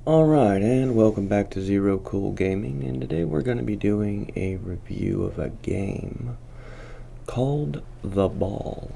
Alright, and welcome back to Zero Cool Gaming, and today we're going to be doing a review of a game called The Ball.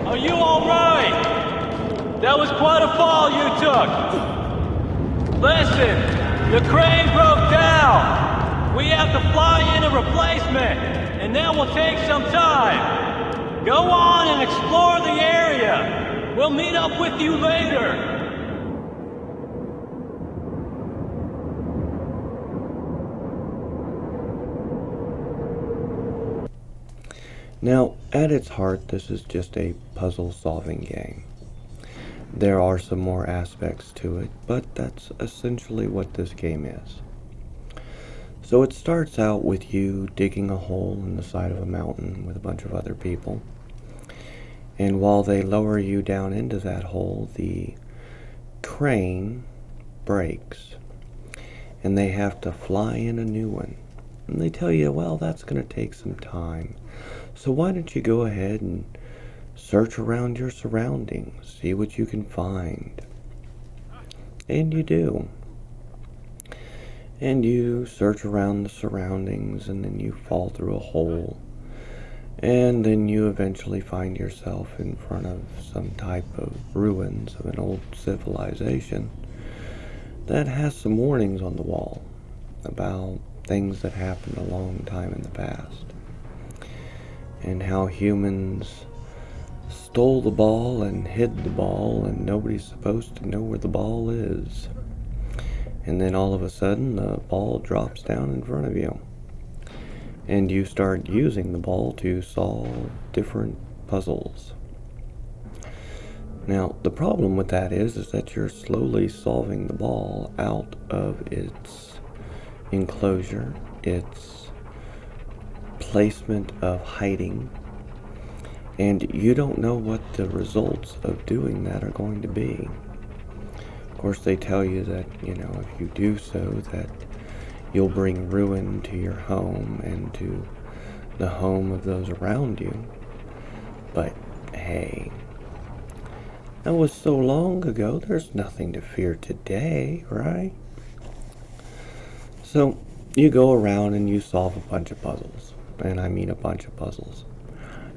Are you all right? That was quite a fall you took. Listen, the crane broke down. We have to fly in a replacement, and that will take some time. Go on and explore the area. We'll meet up with you later. Now, at its heart, this is just a puzzle-solving game. There are some more aspects to it, but that's essentially what this game is. So it starts out with you digging a hole in the side of a mountain with a bunch of other people. And while they lower you down into that hole, the crane breaks. And they have to fly in a new one. And they tell you, well, that's going to take some time. So why don't you go ahead and search around your surroundings, see what you can find. And you do. And you search around the surroundings, and then you fall through a hole. And then you eventually find yourself in front of some type of ruins of an old civilization that has some warnings on the wall about things that happened a long time in the past. And how humans stole the ball and hid the ball, and nobody's supposed to know where the ball is. And then all of a sudden, the ball drops down in front of you. And you start using the ball to solve different puzzles. Now, the problem with that is that you're slowly solving the ball out of its enclosure, its placement of hiding, and you don't know what the results of doing that are going to be. Of course, they tell you that, if you do so, that you'll bring ruin to your home and to the home of those around you. But hey, that was so long ago, there's nothing to fear today, right? So you go around and you solve a bunch of puzzles. And I mean a bunch of puzzles.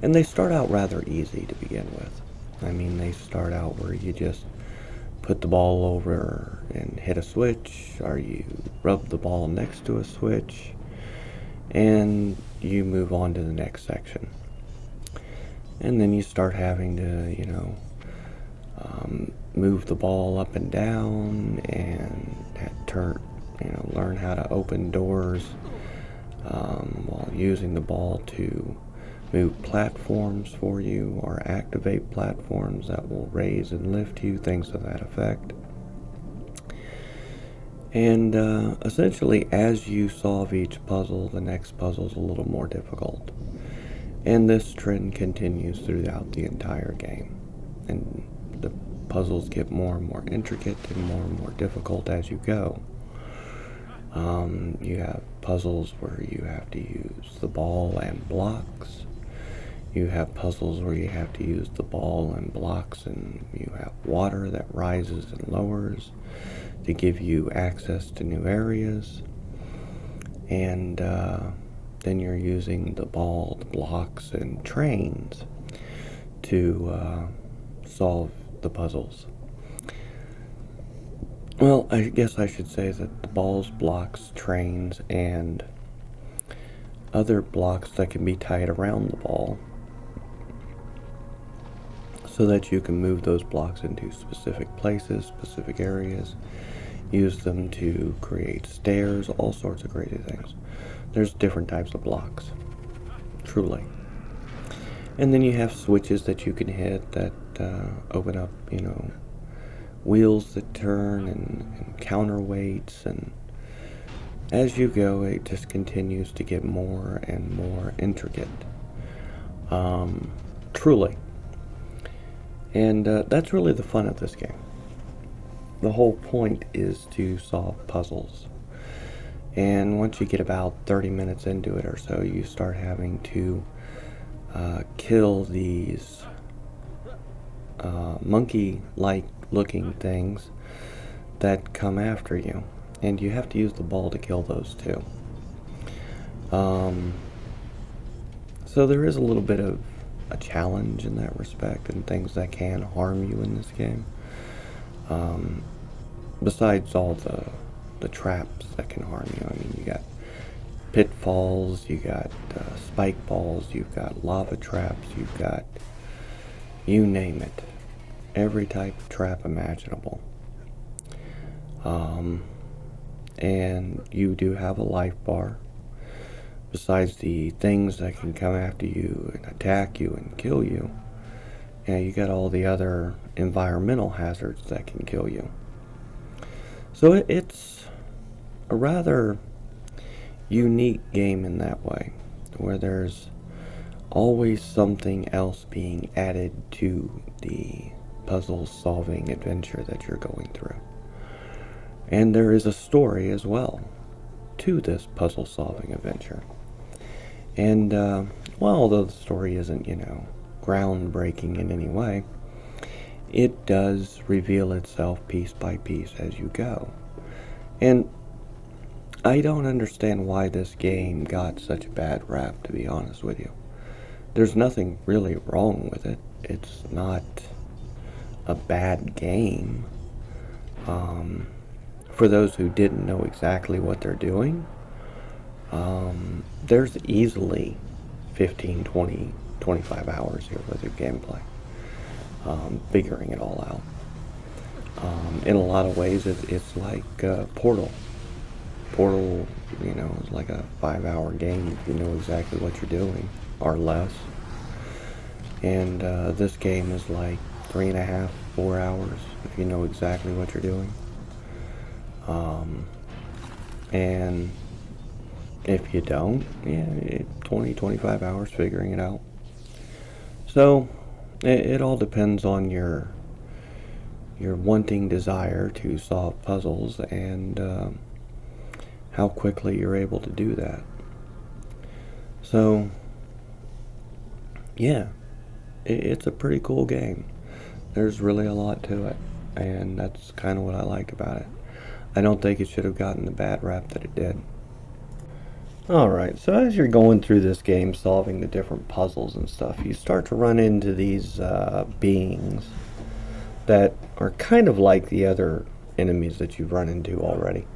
And they start out rather easy to begin with. I mean, they start out where you just put the ball over and hit a switch, or you rub the ball next to a switch, and you move on to the next section. And then you start having to, move the ball up and down and learn how to open doors while using the ball to move platforms for you or activate platforms that will raise and lift you, things of that effect. And essentially, as you solve each puzzle, the next puzzle's a little more difficult. And this trend continues throughout the entire game. And the puzzles get more and more intricate and more difficult as you go. You have puzzles where you have to use the ball and blocks. You have puzzles where you have to use the ball and blocks, and you have water that rises and lowers to give you access to new areas. And then you're using the ball, the blocks, and trains to solve the puzzles. Well, I guess I should say that the balls, blocks, trains, and other blocks that can be tied around the ball so that you can move those blocks into specific places, specific areas, use them to create stairs, all sorts of crazy things. There's different types of blocks, truly. And then you have switches that you can hit that open up, wheels that turn and counterweights, and as you go, it just continues to get more and more intricate. Truly. And that's really the fun of this game. The whole point is to solve puzzles. And once you get about 30 minutes into it or so, you start having to kill these monkey-like looking things that come after you. And you have to use the ball to kill those too. So there is a little bit of a challenge in that respect, and things that can harm you in this game. Besides all the traps that can harm you. I mean, you got pitfalls, you got spike balls, you've got lava traps, you've got, you name it, every type of trap imaginable. And you do have a life bar. Besides the things that can come after you and attack you and kill you, and you got all the other environmental hazards that can kill you. So it's a rather unique game in that way, where there's always something else being added to the puzzle solving adventure that you're going through. And there is a story as well to this puzzle solving adventure. And well, although the story isn't, groundbreaking in any way, it does reveal itself piece by piece as you go. And I don't understand why this game got such a bad rap, to be honest with you. There's nothing really wrong with it. It's not a bad game. For those who didn't know exactly what they're doing, there's easily 15, 20, 25 hours here with your gameplay, figuring it all out. In a lot of ways, it's like Portal. Portal, is like a 5-hour game if you know exactly what you're doing, or less. And this game is like 3.5, 4 hours if you know exactly what you're doing. And if you don't, 20, 25 hours figuring it out. So it all depends on your wanting desire to solve puzzles and how quickly you're able to do that. So yeah, it's a pretty cool game. There's really a lot to it, and that's kind of what I like about it. I don't think it should have gotten the bad rap that it did. Alright, so as you're going through this game, solving the different puzzles and stuff, you start to run into these beings that are kind of like the other enemies that you've run into already.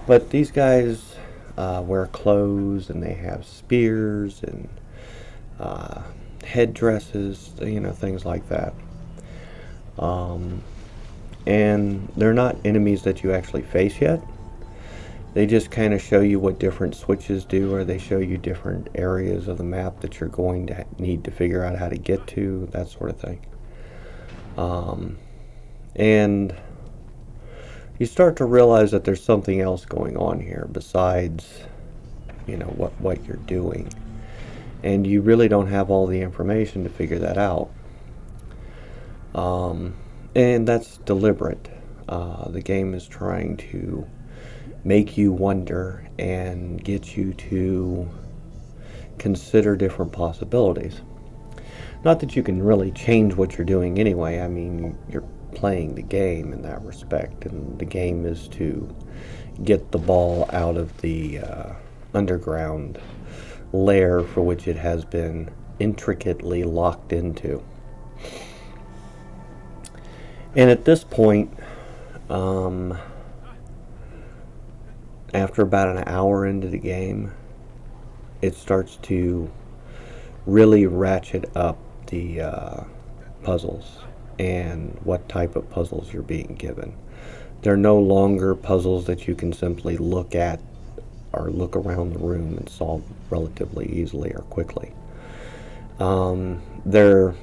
But these guys wear clothes, and they have spears and headdresses, things like that. And they're not enemies that you actually face yet. They just kind of show you what different switches do, or they show you different areas of the map that you're going to need to figure out how to get to, that sort of thing. And you start to realize that there's something else going on here besides, what you're doing. And you really don't have all the information to figure that out. And that's deliberate. The game is trying to make you wonder and get you to consider different possibilities. Not that you can really change what you're doing anyway. I mean, you're playing the game in that respect, and the game is to get the ball out of the underground lair for which it has been intricately locked into. And at this point, after about an hour into the game, it starts to really ratchet up the puzzles and what type of puzzles you're being given. They're no longer puzzles that you can simply look at or look around the room and solve relatively easily or quickly. They're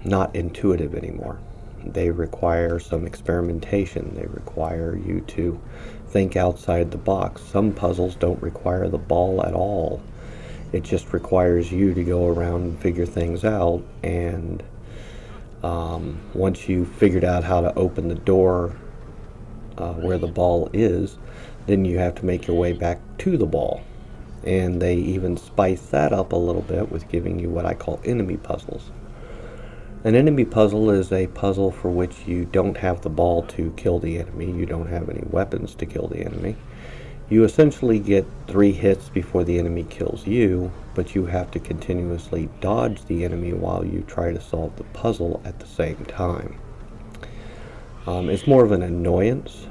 not intuitive anymore. They require some experimentation. They require you to think outside the box. Some puzzles don't require the ball at all. It just requires you to go around and figure things out, and once you've figured out how to open the door where the ball is, then you have to make your way back to the ball. And they even spice that up a little bit with giving you what I call enemy puzzles. An enemy puzzle is a puzzle for which you don't have the ball to kill the enemy. You don't have any weapons to kill the enemy. You essentially get 3 hits before the enemy kills you, but you have to continuously dodge the enemy while you try to solve the puzzle at the same time. It's more of an annoyance,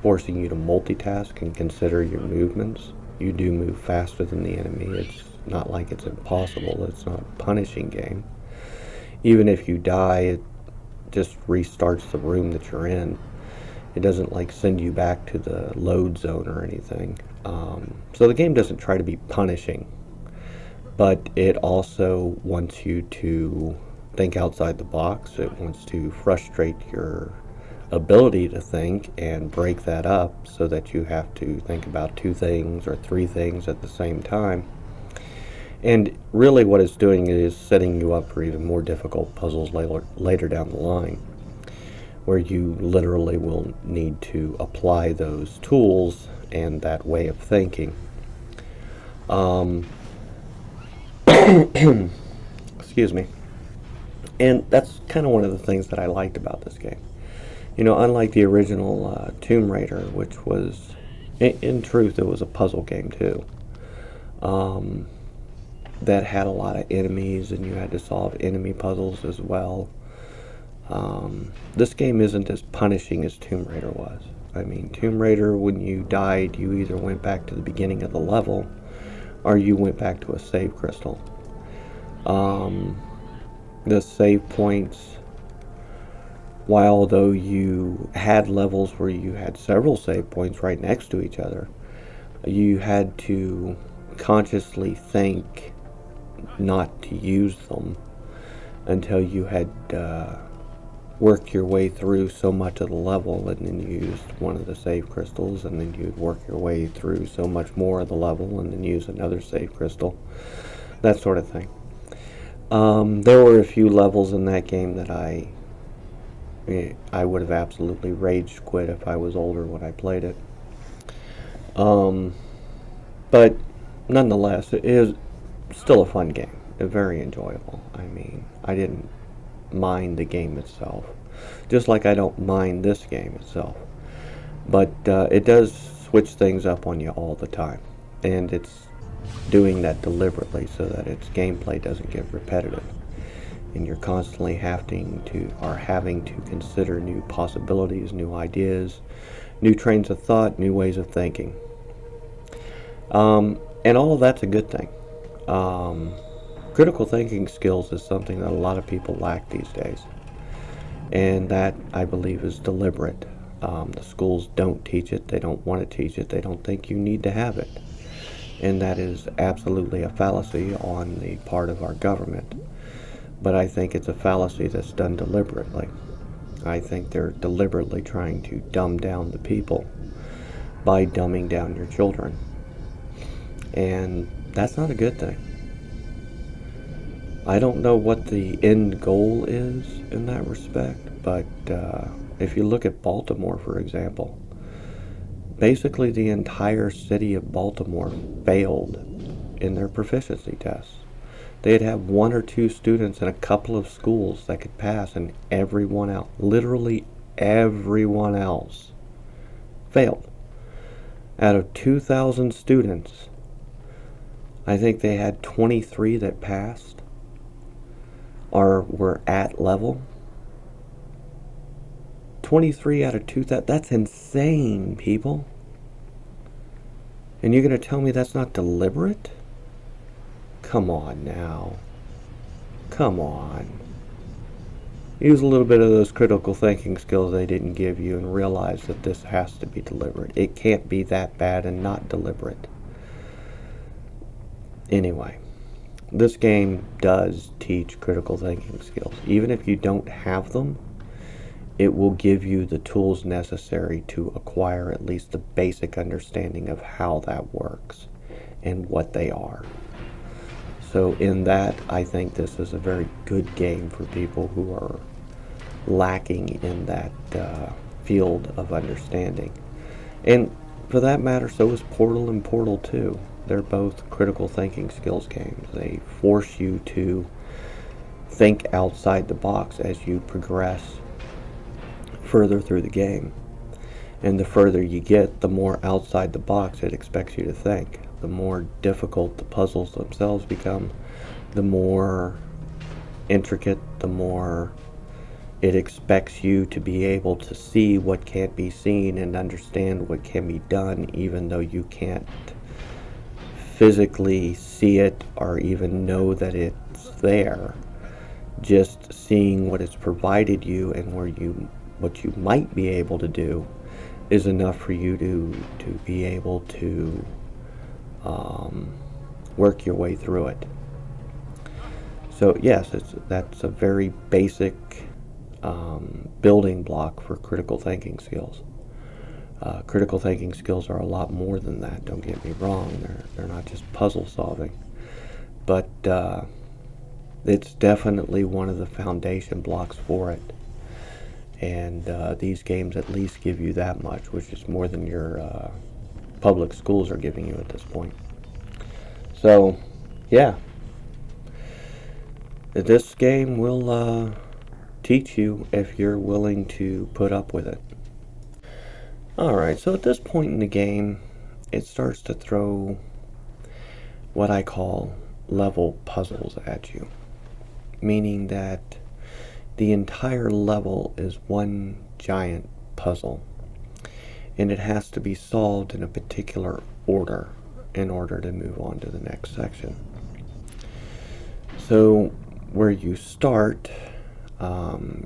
forcing you to multitask and consider your movements. You do move faster than the enemy. It's not like it's impossible. It's not a punishing game. Even if you die, it just restarts the room that you're in. It doesn't like send you back to the load zone or anything. So the game doesn't try to be punishing, but it also wants you to think outside the box. It wants to frustrate your ability to think and break that up so that you have to think about 2 things or 3 things at the same time. And really what it's doing is setting you up for even more difficult puzzles later down the line, where you literally will need to apply those tools and that way of thinking. Excuse me. And that's kind of one of the things that I liked about this game. You know, unlike the original Tomb Raider, which was, in truth, it was a puzzle game too, that had a lot of enemies and you had to solve enemy puzzles as well. This game isn't as punishing as Tomb Raider was. I mean, Tomb Raider, when you died, you either went back to the beginning of the level or you went back to a save crystal. The save points, while though you had levels where you had several save points right next to each other, you had to consciously think not to use them until you had worked your way through so much of the level, and then you used one of the save crystals, and then you'd work your way through so much more of the level and then use another save crystal, that sort of thing. There were a few levels in that game that I would have absolutely rage quit if I was older when I played it. But nonetheless, it is still a fun game, very enjoyable. I mean, I didn't mind the game itself, just like I don't mind this game itself, but it does switch things up on you all the time, and it's doing that deliberately so that its gameplay doesn't get repetitive, and you're constantly having to consider new possibilities, new ideas, new trains of thought, new ways of thinking, and all of that's a good thing. Critical thinking skills is something that a lot of people lack these days, and that, I believe, is deliberate. The schools don't teach it, they don't want to teach it, they don't think you need to have it, and that is absolutely a fallacy on the part of our government. But I think it's a fallacy that's done deliberately. I think they're deliberately trying to dumb down the people by dumbing down your children, and that's not a good thing. I don't know what the end goal is in that respect, but if you look at Baltimore, for example, basically the entire city of Baltimore failed in their proficiency tests. They'd have 1 or 2 students in a couple of schools that could pass, and everyone else, literally everyone else, failed. Out of 2,000 students, I think they had 23 that passed or were at level. 23 out of 2,000, that's insane, people. And you're going to tell me that's not deliberate? Come on now. Come on. Use a little bit of those critical thinking skills they didn't give you and realize that this has to be deliberate. It can't be that bad and not deliberate. Anyway, this game does teach critical thinking skills. Even if you don't have them, it will give you the tools necessary to acquire at least the basic understanding of how that works and what they are. So in that, I think this is a very good game for people who are lacking in that field of understanding. And for that matter, so is Portal and Portal 2. They're both critical thinking skills games. They force you to think outside the box as you progress further through the game. And the further you get, the more outside the box it expects you to think. The more difficult the puzzles themselves become, the more intricate, the more it expects you to be able to see what can't be seen and understand what can be done, even though you can't physically see it or even know that it's there. Just seeing what it's provided you and what you might be able to do is enough for you to be able to work your way through it. So yes, that's a very basic building block for critical thinking skills. Critical thinking skills are a lot more than that, don't get me wrong. They're not just puzzle solving. But it's definitely one of the foundation blocks for it. And these games at least give you that much, which is more than your public schools are giving you at this point. So, yeah. This game will teach you if you're willing to put up with it. Alright, so at this point in the game, it starts to throw what I call level puzzles at you. Meaning that the entire level is one giant puzzle. And it has to be solved in a particular order in order to move on to the next section. So where you start,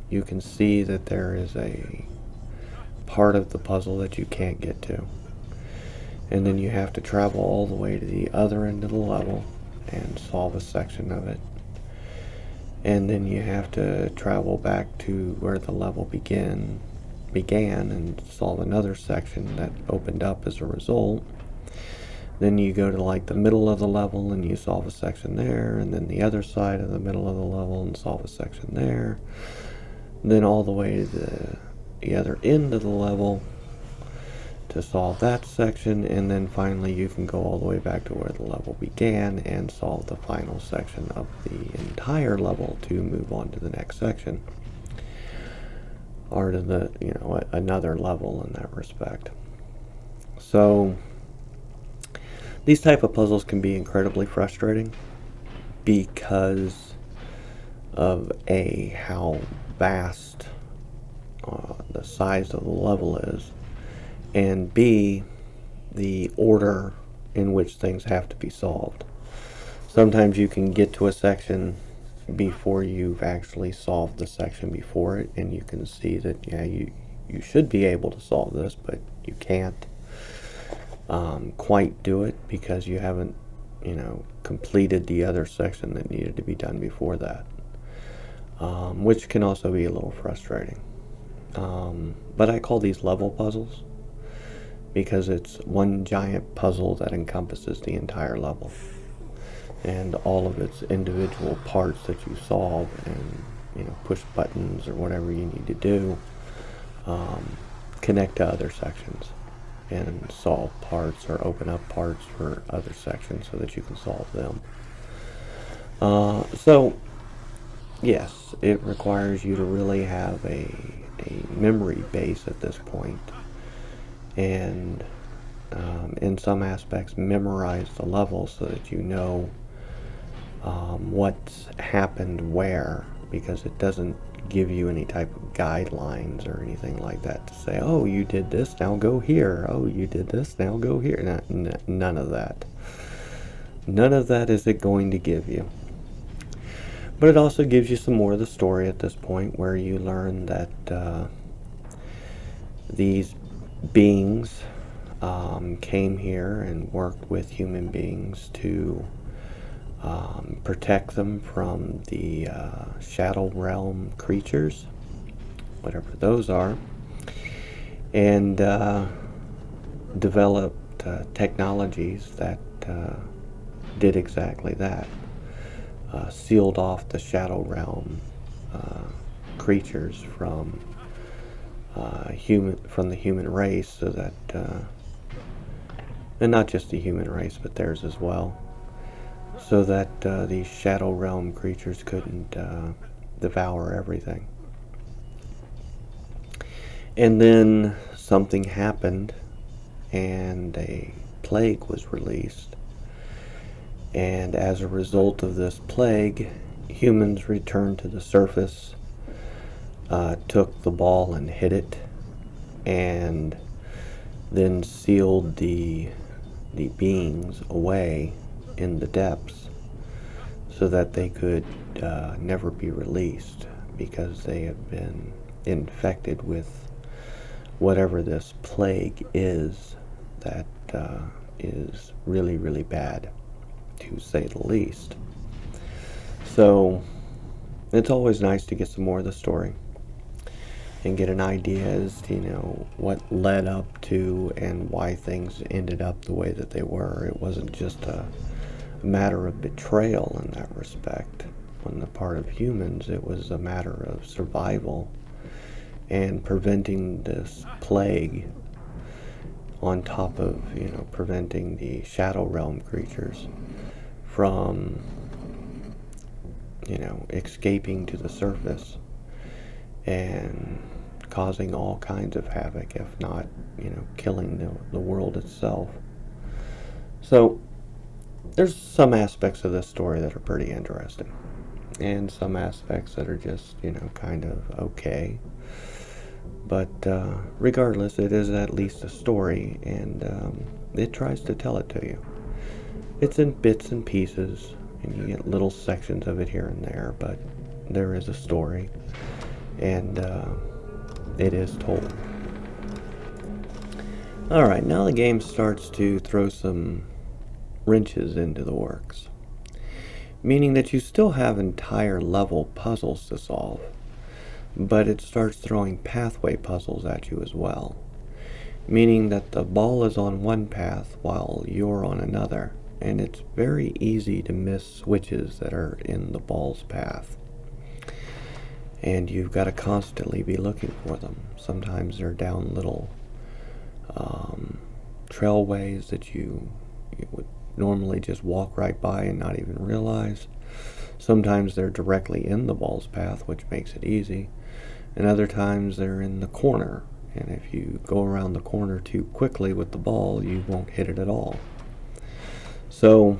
you can see that there is a part of the puzzle that you can't get to. And then you have to travel all the way to the other end of the level and solve a section of it. And then you have to travel back to where the level began and solve another section that opened up as a result. Then you go to like the middle of the level and you solve a section there, and then the other side of the middle of the level and solve a section there. Then all the way to the other end of the level to solve that section, and then finally you can go all the way back to where the level began and solve the final section of the entire level to move on to the next section, or to the another level in that respect. So these type of puzzles can be incredibly frustrating because of how vast the size of the level is, and B, the order in which things have to be solved. Sometimes you can get to a section before you've actually solved the section before it, and you can see that, yeah, you should be able to solve this, but you can't quite do it because you haven't, completed the other section that needed to be done before that, which can also be a little frustrating. But I call these level puzzles because it's one giant puzzle that encompasses the entire level and all of its individual parts that you solve and push buttons or whatever you need to do, connect to other sections and solve parts or open up parts for other sections so that you can solve them. So yes, it requires you to really have a memory base at this point, and in some aspects memorize the level so that you know what's happened where, because it doesn't give you any type of guidelines or anything like that to say, oh, you did this, now go here, oh, you did this, now go here. None of that. None of that is it going to give you. But it also gives you some more of the story at this point, where you learn that these beings came here and worked with human beings to protect them from the Shadow Realm creatures, whatever those are, and developed technologies that did exactly that. Sealed off the Shadow Realm creatures from the human race, so that and not just the human race, but theirs as well, so that these Shadow Realm creatures couldn't devour everything. And then something happened, and a plague was released. And as a result of this plague, humans returned to the surface, took the ball and hid it, and then sealed the beings away in the depths so that they could never be released, because they have been infected with whatever this plague is that is really, really bad, to say the least. So it's always nice to get some more of the story and get an idea as to, what led up to and why things ended up the way that they were. It wasn't just a matter of betrayal in that respect on the part of humans. It was a matter of survival and preventing this plague, on top of, preventing the Shadow Realm creatures from, escaping to the surface and causing all kinds of havoc, if not, killing the world itself. So there's some aspects of this story that are pretty interesting, and some aspects that are just, kind of okay. But regardless, it is at least a story, and it tries to tell it to you. It's in bits and pieces, and you get little sections of it here and there, but there is a story, and it is told. Alright, now the game starts to throw some wrenches into the works, meaning that you still have entire level puzzles to solve, but it starts throwing pathway puzzles at you as well, meaning that the ball is on one path while you're on another, and it's very easy to miss switches that are in the ball's path. And you've got to constantly be looking for them. Sometimes they're down little trailways that you would normally just walk right by and not even realize. Sometimes they're directly in the ball's path, which makes it easy. And other times they're in the corner. And if you go around the corner too quickly with the ball, you won't hit it at all. So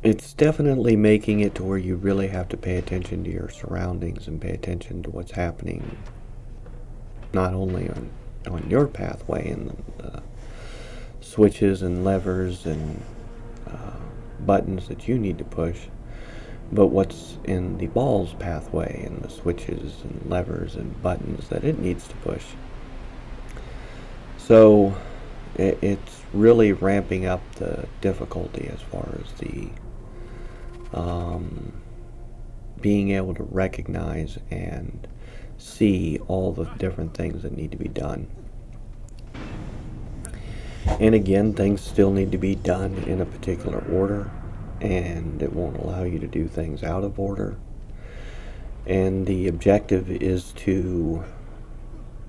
it's definitely making it to where you really have to pay attention to your surroundings and pay attention to what's happening, not only on your pathway and the switches and levers and buttons that you need to push, but what's in the ball's pathway and the switches and levers and buttons that it needs to push. So it's really ramping up the difficulty as far as the being able to recognize and see all the different things that need to be done. And again, things still need to be done in a particular order, and it won't allow you to do things out of order. And the objective is to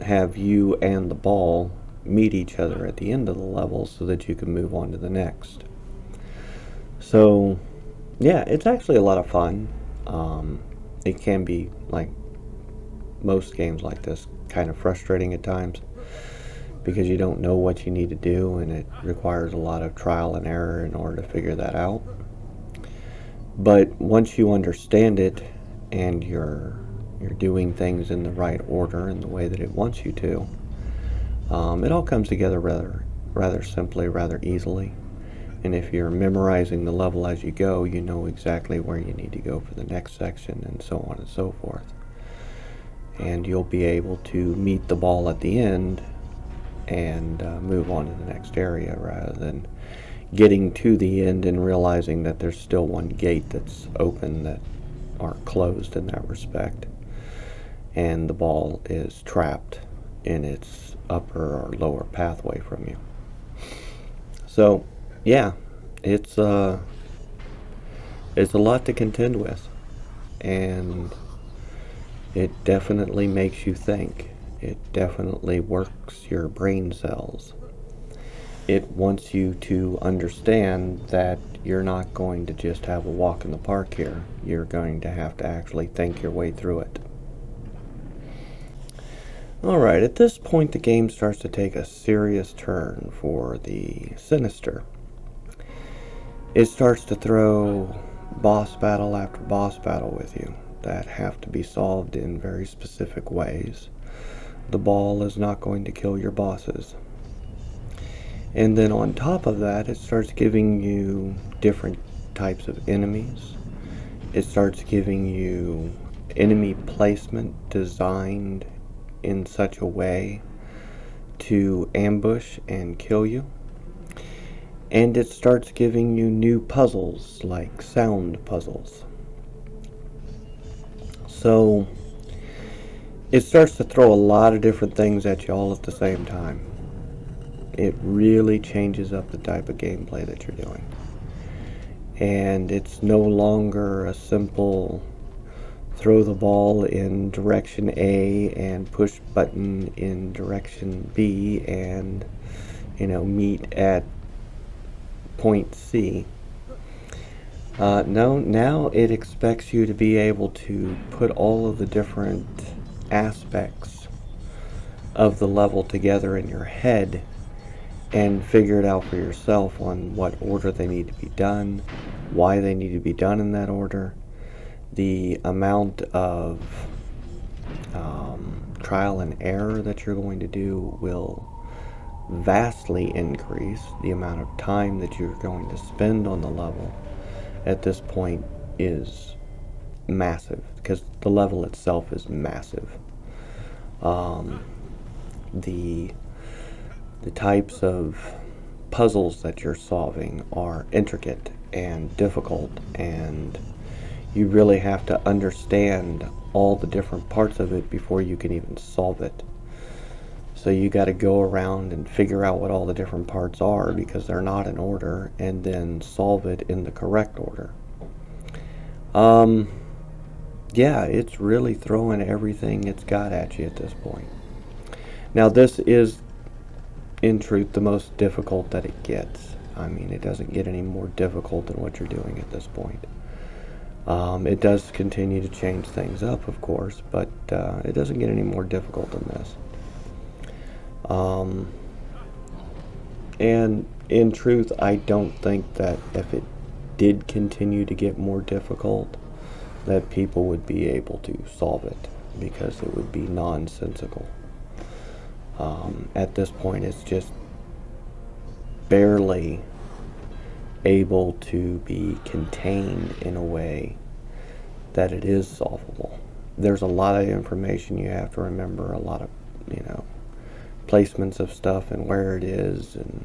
have you and the ball meet each other at the end of the level so that you can move on to the next. So yeah, it's actually a lot of fun. It can be, like most games like this, kind of frustrating at times, because you don't know what you need to do, and it requires a lot of trial and error in order to figure that out. But once you understand it and you're doing things in the right order and the way that it wants you to, it all comes together rather simply, rather easily. And if you're memorizing the level as you go, you know exactly where you need to go for the next section, and so on and so forth. And you'll be able to meet the ball at the end and move on to the next area, rather than getting to the end and realizing that there's still one gate that's open that are closed in that respect, and the ball is trapped in its upper or lower pathway from you. So, yeah, it's it's a lot to contend with, and it definitely makes you think. It definitely works your brain cells. It wants you to understand that you're not going to just have a walk in the park here. You're going to have to actually think your way through it. Alright, at this point the game starts to take a serious turn for the sinister. It starts to throw boss battle after boss battle with you that have to be solved in very specific ways. The ball is not going to kill your bosses. And then on top of that, it starts giving you different types of enemies. It starts giving you enemy placement designed in such a way to ambush and kill you. And it starts giving you new puzzles, like sound puzzles. So it starts to throw a lot of different things at you all at the same time. It really changes up the type of gameplay that you're doing. And it's no longer a simple throw the ball in direction A and push button in direction B and, meet at point C. No, now it expects you to be able to put all of the different aspects of the level together in your head and figure it out for yourself on what order they need to be done, why they need to be done in that order. The amount of trial and error that you're going to do will vastly increase. The amount of time that you're going to spend on the level at this point is massive, because the level itself is massive. The types of puzzles that you're solving are intricate and difficult, and you really have to understand all the different parts of it before you can even solve it. So you got to go around and figure out what all the different parts are, because they're not in order, and then solve it in the correct order. Yeah, it's really throwing everything it's got at you at this point. Now this is, in truth, the most difficult that it gets. I mean, it doesn't get any more difficult than what you're doing at this point. It does continue to change things up, of course, but it doesn't get any more difficult than this. And in truth, I don't think that if it did continue to get more difficult, that people would be able to solve it, because it would be nonsensical. At this point, it's just barely able to be contained in a way that it is solvable. There's a lot of information you have to remember, a lot of, placements of stuff and where it is, and,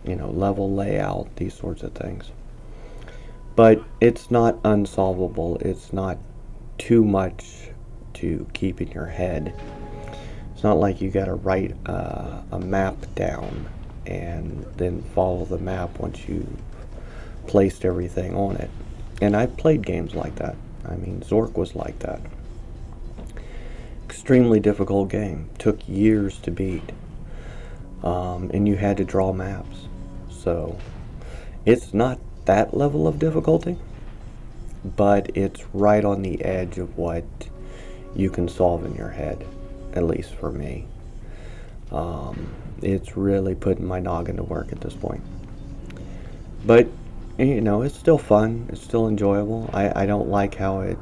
level layout, these sorts of things. But it's not unsolvable. It's not too much to keep in your head. It's not like you got to write a map down and then follow the map once you've placed everything on it. And I've played games like that. I mean, Zork was like that. Extremely difficult game. Took years to beat. And you had to draw maps. So it's not that level of difficulty, but it's right on the edge of what you can solve in your head, at least for me. It's really putting my noggin to work at this point. But, it's still fun. It's still enjoyable. I don't like how it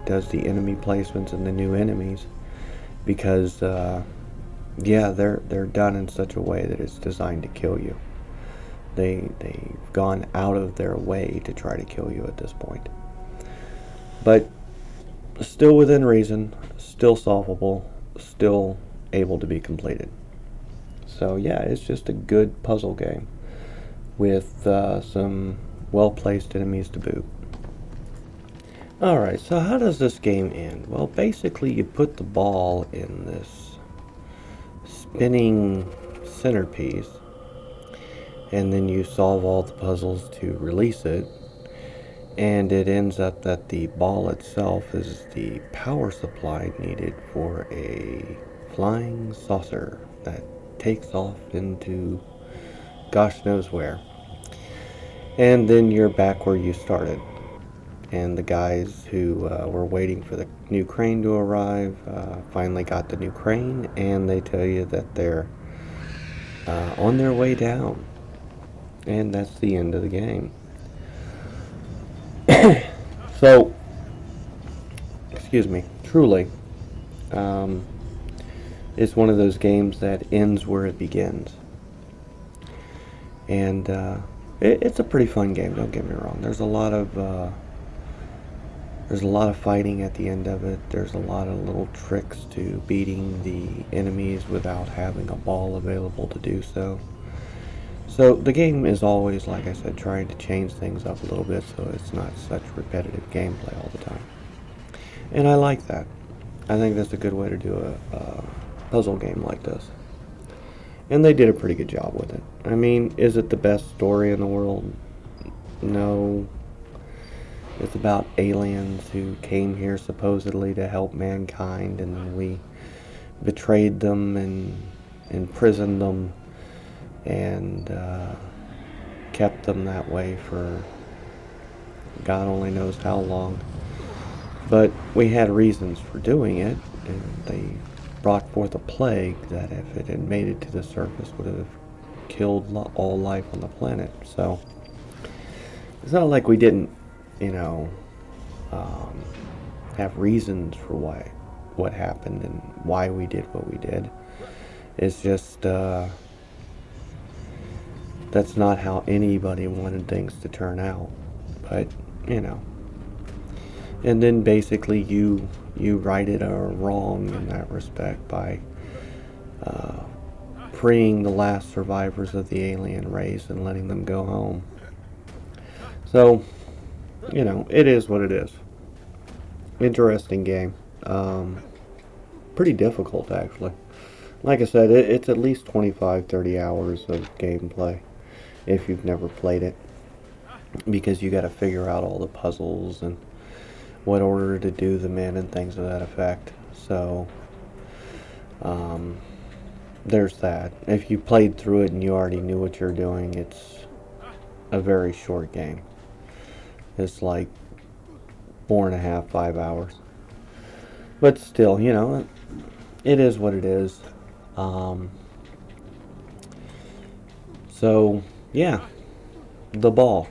does the enemy placements and the new enemies, because, they're done in such a way that it's designed to kill you. They've gone out of their way to try to kill you at this point. But still within reason, still solvable, still able to be completed. So yeah, it's just a good puzzle game with some well-placed enemies to boot. Alright, so how does this game end? Well, basically you put the ball in this spinning centerpiece, and then you solve all the puzzles to release it, and it ends up that the ball itself is the power supply needed for a flying saucer that takes off into gosh knows where. And then you're back where you started. And the guys who were waiting for the new crane to arrive finally got the new crane, and they tell you that they're on their way down. And that's the end of the game. So, excuse me, truly, um, it's one of those games that ends where it begins. And it's a pretty fun game, don't get me wrong. There's a lot of fighting at the end of it. There's a lot of little tricks to beating the enemies without having a ball available to do so. So the game is always, like I said, trying to change things up a little bit so it's not such repetitive gameplay all the time. And I like that. I think that's a good way to do a puzzle game like this. And they did a pretty good job with it. I mean, is it the best story in the world? No. It's about aliens who came here supposedly to help mankind, and then we betrayed them and imprisoned them and kept them that way for God only knows how long. But we had reasons for doing it, and they brought forth a plague that, if it had made it to the surface, would have killed all life on the planet. So it's not like we didn't, have reasons for what happened and why we did what we did. It's just that's not how anybody wanted things to turn out. But and then basically you righted a wrong in that respect by freeing the last survivors of the alien race and letting them go home. So it is what it is. Interesting game. Pretty difficult, actually. Like I said, it's at least 25-30 hours of gameplay if you've never played it, because you got to figure out all the puzzles and what order to do them in and things of that effect. So there's that. If you played through it and you already knew what you're doing, it's a very short game. It's like 4.5, 5 hours. But still, it is what it is. So, yeah. The ball.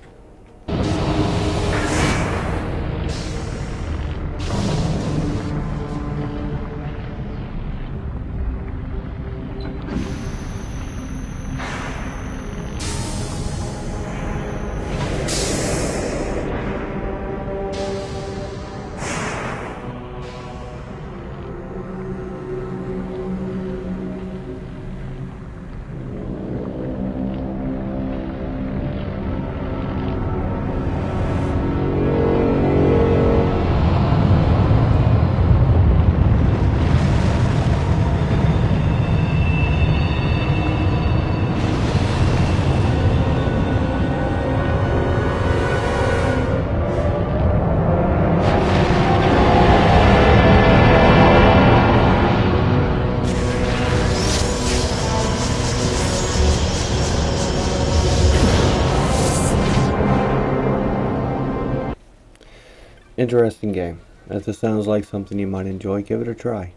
Interesting game. If this sounds like something you might enjoy, give it a try.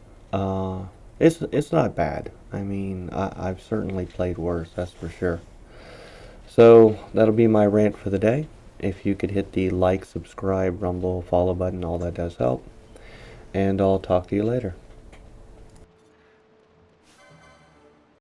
It's not bad. I mean, I've certainly played worse, that's for sure. So that'll be my rant for the day. If you could hit the like, subscribe, rumble, follow button, all that does help. And I'll talk to you later.